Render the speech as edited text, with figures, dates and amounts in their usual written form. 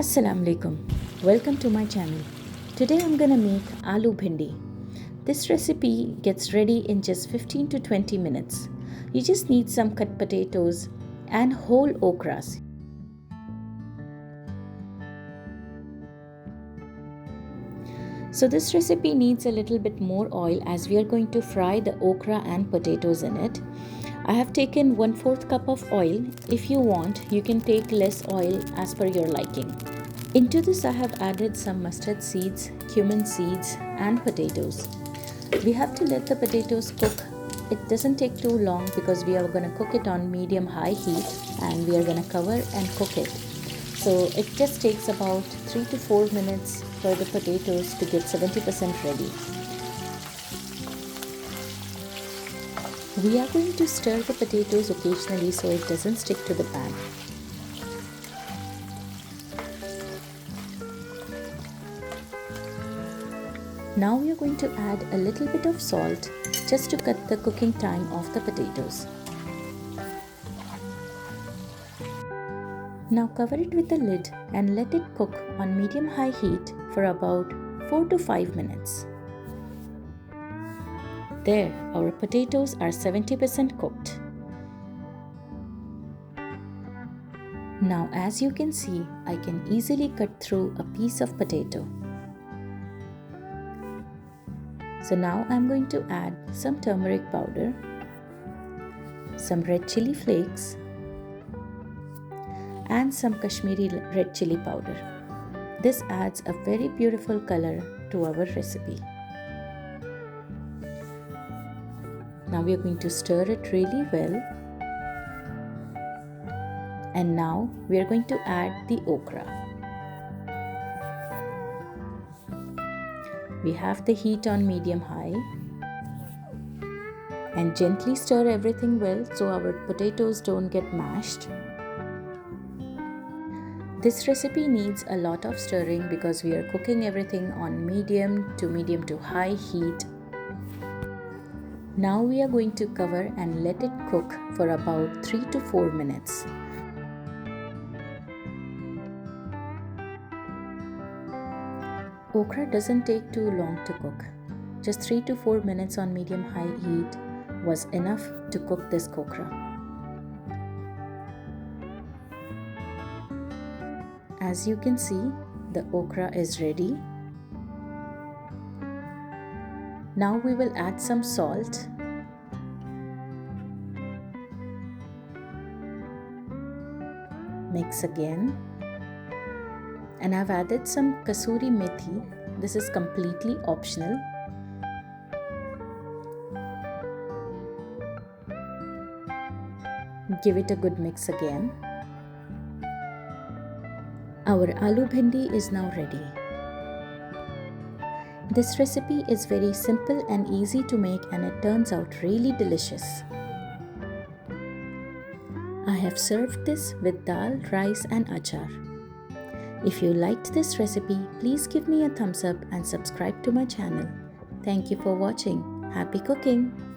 Assalamu alaikum. Welcome to my channel. Today I'm gonna make Aloo Bhindi. This recipe gets ready in just 15 to 20 minutes. You just need some cut potatoes and whole okras. So this recipe needs a little bit more oil as we are going to fry the okra and potatoes in it. I have taken 1/4 cup of oil. If you want, you can take less oil as per your liking. Into this I have added some mustard seeds, cumin seeds and potatoes. We have to let the potatoes cook. It doesn't take too long because we are going to cook it on medium-high heat and we are going to cover and cook it. So it just takes about 3 to 4 minutes for the potatoes to get 70% ready. We are going to stir the potatoes occasionally so it doesn't stick to the pan. Now we are going to add a little bit of salt just to cut the cooking time of the potatoes. Now cover it with a lid and let it cook on medium-high heat for about 4 to 5 minutes. There, our potatoes are 70% cooked. Now as you can see, I can easily cut through a piece of potato. So now I'm going to add some turmeric powder, some red chilli flakes, and some Kashmiri red chilli powder. This adds a very beautiful color to our recipe. Now we are going to stir it really well. And now we are going to add the okra. We have the heat on medium-high and gently stir everything well so our potatoes don't get mashed. This recipe needs a lot of stirring because we are cooking everything on medium to high heat. Now we are going to cover and let it cook for about 3 to 4 minutes. Okra doesn't take too long to cook. Just 3 to 4 minutes on medium-high heat was enough to cook this okra. As you can see, the okra is ready. Now we will add some salt. Mix again. And I've added some Kasuri methi. This is completely optional. Give it a good mix again. Our Aloo Bhindi is now ready. This recipe is very simple and easy to make and it turns out really delicious. I have served this with dal, rice and achar. If you liked this recipe, please give me a thumbs up and subscribe to my channel. Thank you for watching. Happy cooking!